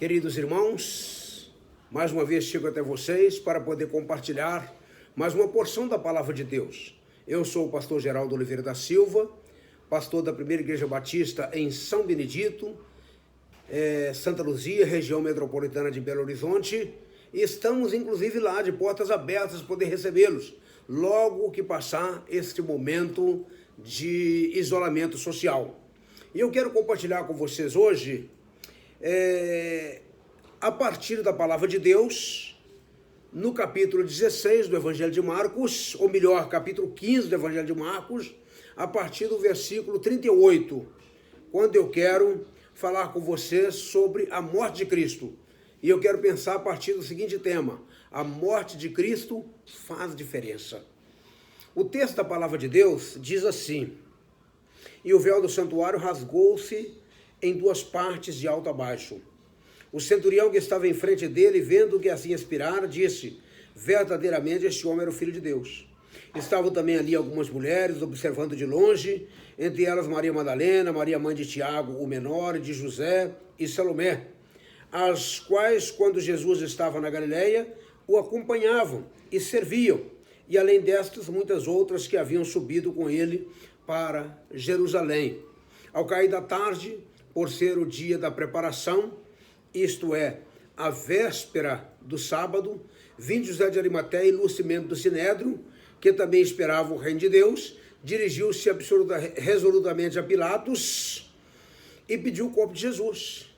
Queridos irmãos, mais uma vez chego até vocês para poder compartilhar mais uma porção da Palavra de Deus. Eu sou o pastor Geraldo Oliveira da Silva, pastor da Primeira Igreja Batista em São Benedito, Santa Luzia, região metropolitana de Belo Horizonte. E estamos inclusive lá de portas abertas para poder recebê-los, logo que passar este momento de isolamento social. E eu quero compartilhar com vocês hoje, a partir da Palavra de Deus, no capítulo 16 do Evangelho de Marcos, ou melhor, capítulo 15 do Evangelho de Marcos, a partir do versículo 38, quando eu quero falar com vocês sobre a morte de Cristo. E eu quero pensar a partir do seguinte tema: a morte de Cristo faz diferença. O texto da Palavra de Deus diz assim: e o véu do santuário rasgou-se em duas partes, de alto a baixo. O centurião que estava em frente dele, vendo que assim expirara, disse: verdadeiramente este homem era o Filho de Deus. Estavam também ali algumas mulheres, observando de longe, entre elas Maria Madalena, Maria mãe de Tiago, o menor, de José e Salomé, as quais, quando Jesus estava na Galileia, o acompanhavam e serviam, e além destas, muitas outras que haviam subido com ele para Jerusalém. Ao cair da tarde, por ser o dia da preparação, isto é, a véspera do sábado, vindo José de Arimateia, ilustre membro do Sinédrio, que também esperava o reino de Deus, dirigiu-se resolutamente a Pilatos e pediu o corpo de Jesus.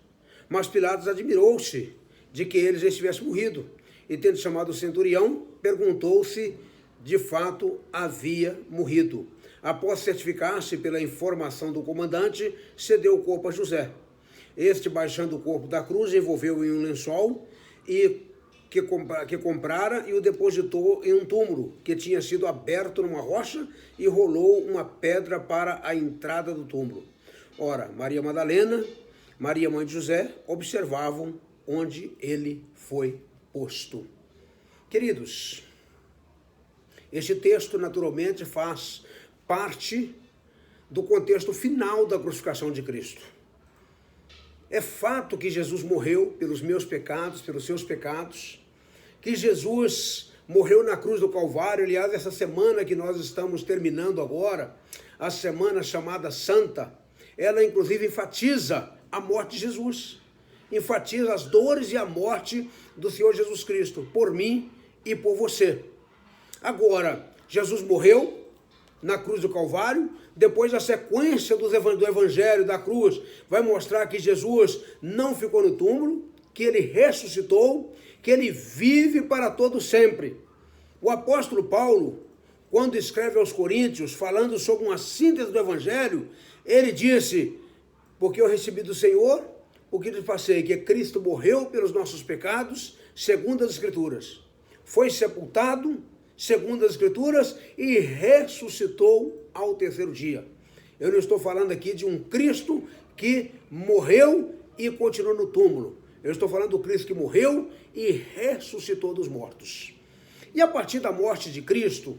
Mas Pilatos admirou-se de que ele já estivesse morrido, e tendo chamado o centurião, perguntou se de fato havia morrido. Após certificar-se pela informação do comandante, cedeu o corpo a José. Este, baixando o corpo da cruz, envolveu em um lençol que comprara e o depositou em um túmulo que tinha sido aberto numa rocha, e rolou uma pedra para a entrada do túmulo. Ora, Maria Madalena, Maria mãe de José, observavam onde ele foi posto. Queridos, este texto naturalmente faz parte do contexto final da crucificação de Cristo. É fato que Jesus morreu pelos meus pecados, pelos seus pecados, que Jesus morreu na cruz do Calvário. Aliás, essa semana que nós estamos terminando agora, a semana chamada Santa, ela inclusive enfatiza a morte de Jesus, enfatiza as dores e a morte do Senhor Jesus Cristo, por mim e por você. Agora, Jesus morreu na cruz do Calvário. Depois, a sequência do Evangelho da cruz vai mostrar que Jesus não ficou no túmulo, que ele ressuscitou, que ele vive para todo sempre. O apóstolo Paulo, quando escreve aos Coríntios, falando sobre uma síntese do Evangelho, ele disse: porque eu recebi do Senhor o que lhes passei, que Cristo morreu pelos nossos pecados, segundo as Escrituras, foi sepultado, segundo as Escrituras, e ressuscitou ao terceiro dia. Eu não estou falando aqui de um Cristo que morreu e continuou no túmulo. Eu estou falando do Cristo que morreu e ressuscitou dos mortos. E a partir da morte de Cristo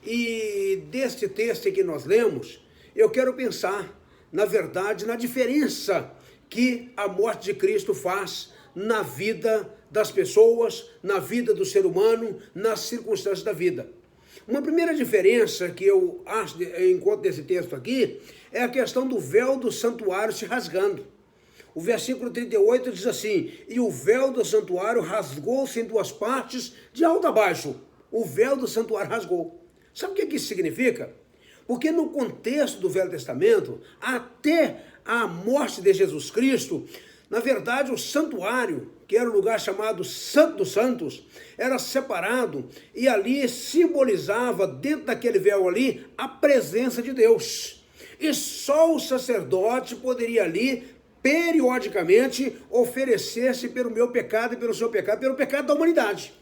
e deste texto que nós lemos, eu quero pensar, na verdade, na diferença que a morte de Cristo faz na vida das pessoas, na vida do ser humano, nas circunstâncias da vida. Uma primeira diferença que eu encontro nesse texto aqui é a questão do véu do santuário se rasgando. O versículo 38 diz assim: e o véu do santuário rasgou-se em duas partes, de alto a baixo. O véu do santuário rasgou. Sabe o que isso significa? Porque no contexto do Velho Testamento, até a morte de Jesus Cristo, na verdade, o santuário, que era o lugar chamado Santo dos Santos, era separado e ali simbolizava, dentro daquele véu ali, a presença de Deus. E só o sacerdote poderia ali, periodicamente, oferecer-se pelo meu pecado e pelo seu pecado, pelo pecado da humanidade.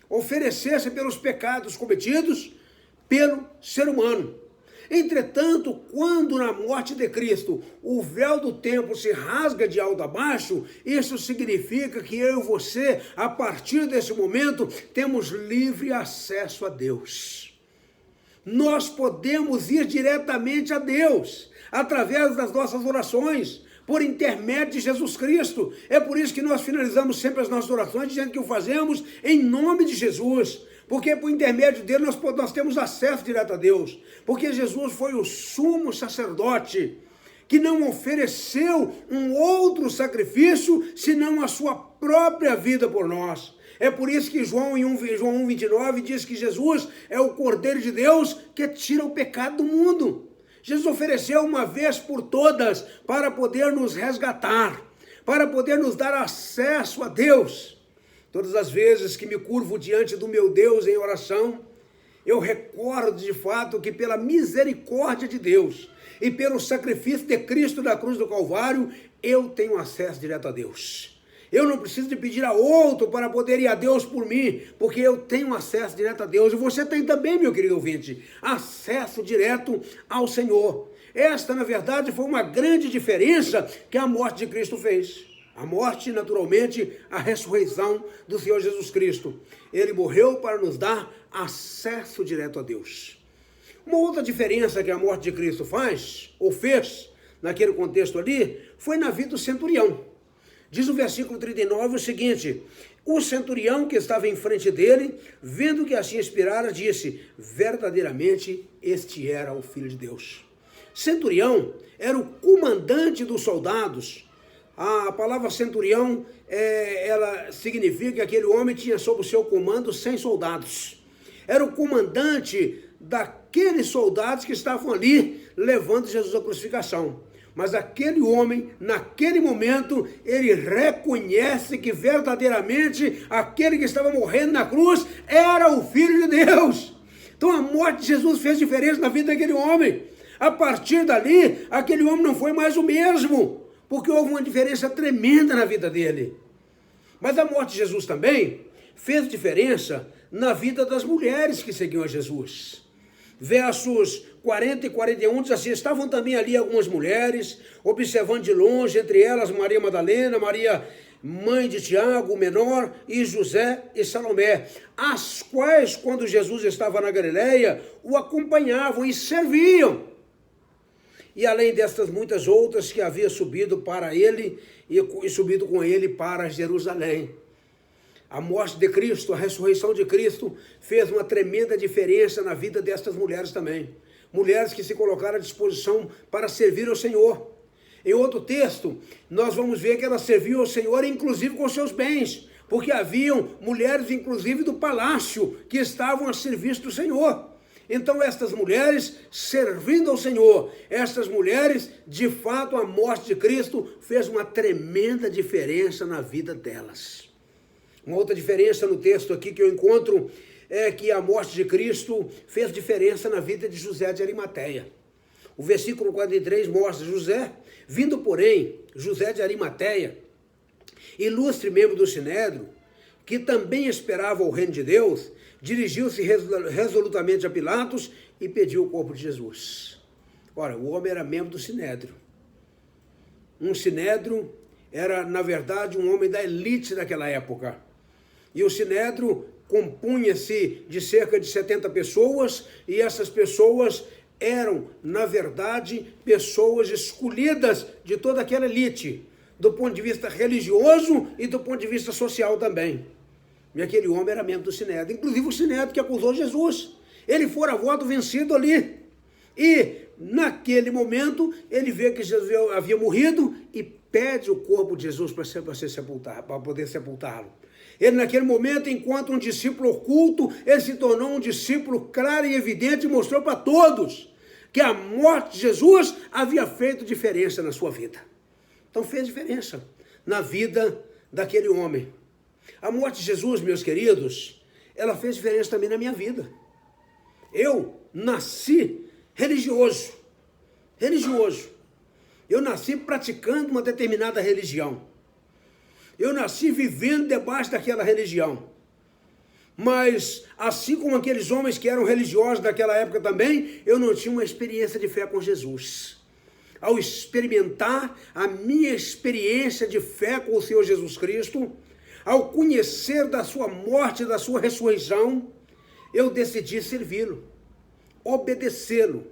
Oferecer-se pelos pecados cometidos pelo ser humano. Entretanto, quando na morte de Cristo o véu do templo se rasga de alto a baixo, isso significa que eu e você, a partir desse momento, temos livre acesso a Deus. Nós podemos ir diretamente a Deus, através das nossas orações, por intermédio de Jesus Cristo. É por isso que nós finalizamos sempre as nossas orações dizendo que o fazemos em nome de Jesus. Porque por intermédio dele nós temos acesso direto a Deus. Porque Jesus foi o sumo sacerdote que não ofereceu um outro sacrifício senão a sua própria vida por nós. É por isso que João 1,29 diz que Jesus é o Cordeiro de Deus que tira o pecado do mundo. Jesus ofereceu uma vez por todas para poder nos resgatar, para poder nos dar acesso a Deus. Todas as vezes que me curvo diante do meu Deus em oração, eu recordo de fato que pela misericórdia de Deus e pelo sacrifício de Cristo na cruz do Calvário, eu tenho acesso direto a Deus. Eu não preciso de pedir a outro para poder ir a Deus por mim, porque eu tenho acesso direto a Deus. E você tem também, meu querido ouvinte, acesso direto ao Senhor. Esta, na verdade, foi uma grande diferença que a morte de Cristo fez. A morte, naturalmente, a ressurreição do Senhor Jesus Cristo. Ele morreu para nos dar acesso direto a Deus. Uma outra diferença que a morte de Cristo faz, ou fez, naquele contexto ali, foi na vida do centurião. Diz o versículo 39 o seguinte: o centurião que estava em frente dele, vendo que assim expirara, disse: verdadeiramente este era o Filho de Deus. Centurião era o comandante dos soldados. A palavra centurião, ela significa que aquele homem tinha sob o seu comando 100 soldados. Era o comandante daqueles soldados que estavam ali levando Jesus à crucificação. Mas aquele homem, naquele momento, ele reconhece que verdadeiramente aquele que estava morrendo na cruz era o Filho de Deus. Então a morte de Jesus fez diferença na vida daquele homem. A partir dali, aquele homem não foi mais o mesmo, porque houve uma diferença tremenda na vida dele. Mas a morte de Jesus também fez diferença na vida das mulheres que seguiam a Jesus. Versos 40 e 41 diz assim: estavam também ali algumas mulheres, observando de longe, entre elas Maria Madalena, Maria, mãe de Tiago, o menor, e José e Salomé, as quais, quando Jesus estava na Galileia, o acompanhavam e serviam. E além destas muitas outras que havia subido para ele e subido com ele para Jerusalém. A morte de Cristo, a ressurreição de Cristo, fez uma tremenda diferença na vida destas mulheres também. Mulheres que se colocaram à disposição para servir ao Senhor. Em outro texto, nós vamos ver que elas serviam ao Senhor, inclusive com seus bens, porque haviam mulheres, inclusive do palácio, que estavam a serviço do Senhor. Então, estas mulheres servindo ao Senhor, estas mulheres, de fato, a morte de Cristo fez uma tremenda diferença na vida delas. Uma outra diferença no texto aqui que eu encontro é que a morte de Cristo fez diferença na vida de José de Arimateia. O versículo 43 mostra: José, vindo porém, José de Arimateia, ilustre membro do Sinédrio, que também esperava o reino de Deus, dirigiu-se resolutamente a Pilatos e pediu o corpo de Jesus. Ora, o homem era membro do Sinédrio. Um Sinédrio era, na verdade, um homem da elite daquela época. E o Sinédrio compunha-se de cerca de 70 pessoas, e essas pessoas eram, na verdade, pessoas escolhidas de toda aquela elite, do ponto de vista religioso e do ponto de vista social também. E aquele homem era membro do Sinédrio, inclusive o Sinédrio que acusou Jesus. Ele fora voto vencido ali. E, naquele momento, ele vê que Jesus havia morrido e pede o corpo de Jesus para poder sepultá-lo. Ele, naquele momento, enquanto um discípulo oculto, ele se tornou um discípulo claro e evidente e mostrou para todos que a morte de Jesus havia feito diferença na sua vida. Então fez diferença na vida daquele homem. A morte de Jesus, meus queridos, ela fez diferença também na minha vida. Eu nasci religioso. Eu nasci praticando uma determinada religião. Eu nasci vivendo debaixo daquela religião. Mas, assim como aqueles homens que eram religiosos daquela época também, eu não tinha uma experiência de fé com Jesus. Ao experimentar a minha experiência de fé com o Senhor Jesus Cristo, ao conhecer da sua morte e da sua ressurreição, eu decidi servi-lo, obedecê-lo,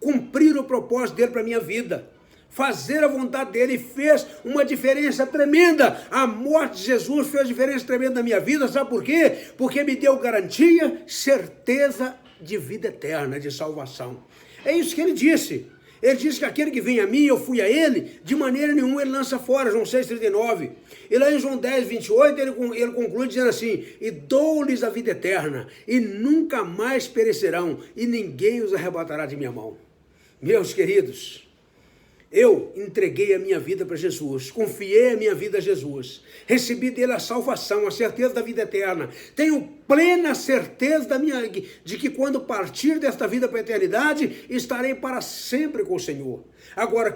cumprir o propósito dele para a minha vida, fazer a vontade dele, fez uma diferença tremenda. A morte de Jesus fez diferença tremenda na minha vida, sabe por quê? Porque me deu garantia, certeza de vida eterna, de salvação. É isso que ele disse. Ele disse que aquele que vem a mim, eu fui a ele, de maneira nenhuma ele lança fora, João 6,39. E lá em João 10,28, ele conclui dizendo assim, e dou-lhes a vida eterna, e nunca mais perecerão, e ninguém os arrebatará de minha mão. Meus queridos, eu entreguei a minha vida para Jesus, confiei a minha vida a Jesus, recebi dele a salvação, a certeza da vida eterna, tenho plena certeza de que quando partir desta vida para a eternidade, estarei para sempre com o Senhor. Agora,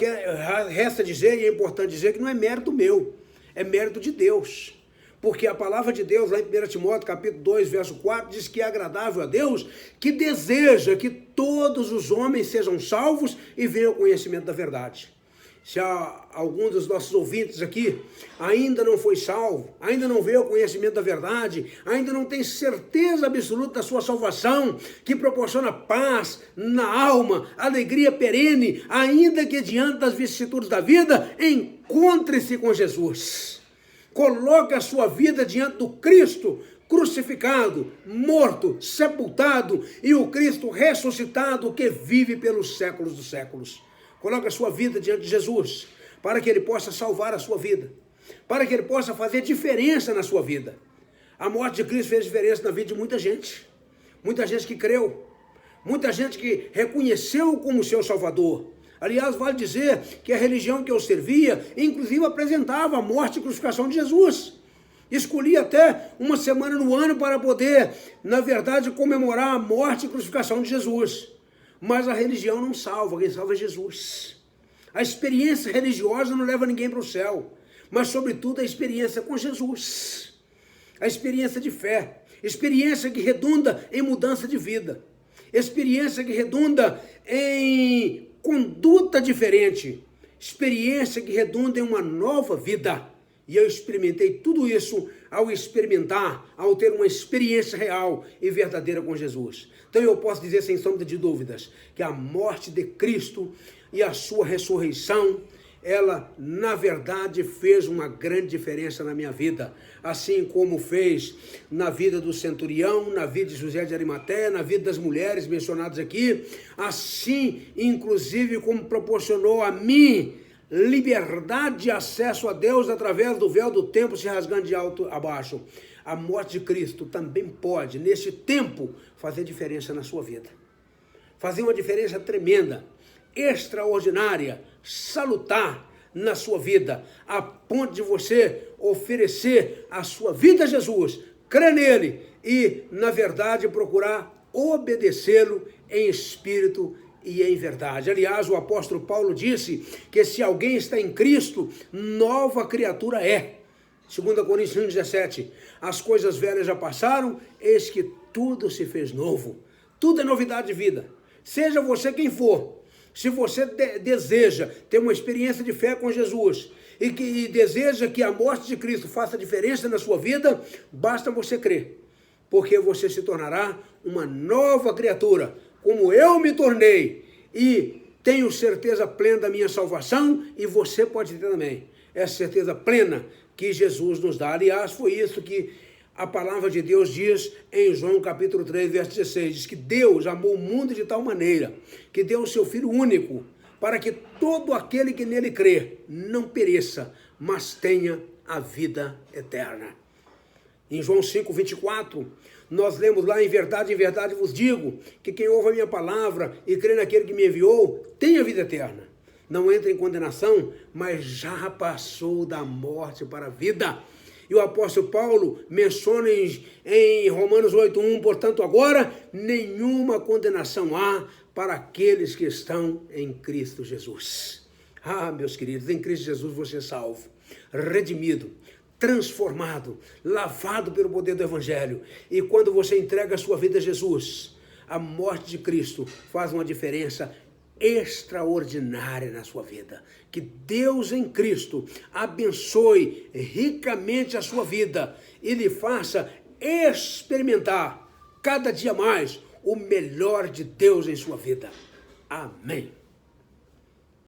resta dizer, e é importante dizer, que não é mérito meu, é mérito de Deus. Porque a palavra de Deus, lá em 1 Timóteo, capítulo 2, verso 4, diz que é agradável a Deus, que deseja que todos os homens sejam salvos e venham ao conhecimento da verdade. Se algum dos nossos ouvintes aqui ainda não foi salvo, ainda não veio ao conhecimento da verdade, ainda não tem certeza absoluta da sua salvação, que proporciona paz na alma, alegria perene, ainda que diante das vicissitudes da vida, encontre-se com Jesus. Coloque a sua vida diante do Cristo crucificado, morto, sepultado e o Cristo ressuscitado que vive pelos séculos dos séculos. Coloque a sua vida diante de Jesus para que ele possa salvar a sua vida, para que ele possa fazer diferença na sua vida. A morte de Cristo fez diferença na vida de muita gente que creu, muita gente que reconheceu como seu Salvador. Aliás, vale dizer que a religião que eu servia, inclusive apresentava a morte e crucificação de Jesus. Escolhia até uma semana no ano para poder, na verdade, comemorar a morte e crucificação de Jesus. Mas a religião não salva, quem salva é Jesus. A experiência religiosa não leva ninguém para o céu, mas sobretudo a experiência com Jesus. A experiência de fé, experiência que redunda em mudança de vida, experiência que redunda em conduta diferente, experiência que redunda em uma nova vida. E eu experimentei tudo isso ao ter uma experiência real e verdadeira com Jesus. Então eu posso dizer sem sombra de dúvidas que a morte de Cristo e a sua ressurreição, ela na verdade fez uma grande diferença na minha vida, assim como fez na vida do centurião, na vida de José de Arimateia, na vida das mulheres mencionadas aqui, assim inclusive como proporcionou a mim liberdade de acesso a Deus através do véu do templo se rasgando de alto a baixo. A morte de Cristo também pode, nesse tempo, fazer diferença na sua vida. Fazer uma diferença tremenda, extraordinária, salutar na sua vida, a ponto de você oferecer a sua vida a Jesus, crer nele e, na verdade, procurar obedecê-lo em espírito e em verdade. Aliás, o apóstolo Paulo disse que se alguém está em Cristo, nova criatura é. 2 Coríntios 1,17, as coisas velhas já passaram, eis que tudo se fez novo. Tudo é novidade de vida. Seja você quem for, se você deseja ter uma experiência de fé com Jesus e deseja que a morte de Cristo faça diferença na sua vida, basta você crer, porque você se tornará uma nova criatura, como eu me tornei, e tenho certeza plena da minha salvação, e você pode ter também essa certeza plena que Jesus nos dá. Aliás, foi isso que a palavra de Deus diz em João capítulo 3, verso 16, diz que Deus amou o mundo de tal maneira que deu o seu Filho único, para que todo aquele que nele crê não pereça, mas tenha a vida eterna. Em João 5, 24, nós lemos lá, em verdade vos digo, que quem ouve a minha palavra e crê naquele que me enviou, tem a vida eterna. Não entra em condenação, mas já passou da morte para a vida. E o apóstolo Paulo menciona em Romanos 8:1, portanto agora nenhuma condenação há para aqueles que estão em Cristo Jesus. Ah, meus queridos, em Cristo Jesus você é salvo, redimido, transformado, lavado pelo poder do Evangelho. E quando você entrega a sua vida a Jesus, a morte de Cristo faz uma diferença extraordinária na sua vida. Que Deus em Cristo abençoe ricamente a sua vida e lhe faça experimentar cada dia mais o melhor de Deus em sua vida. Amém.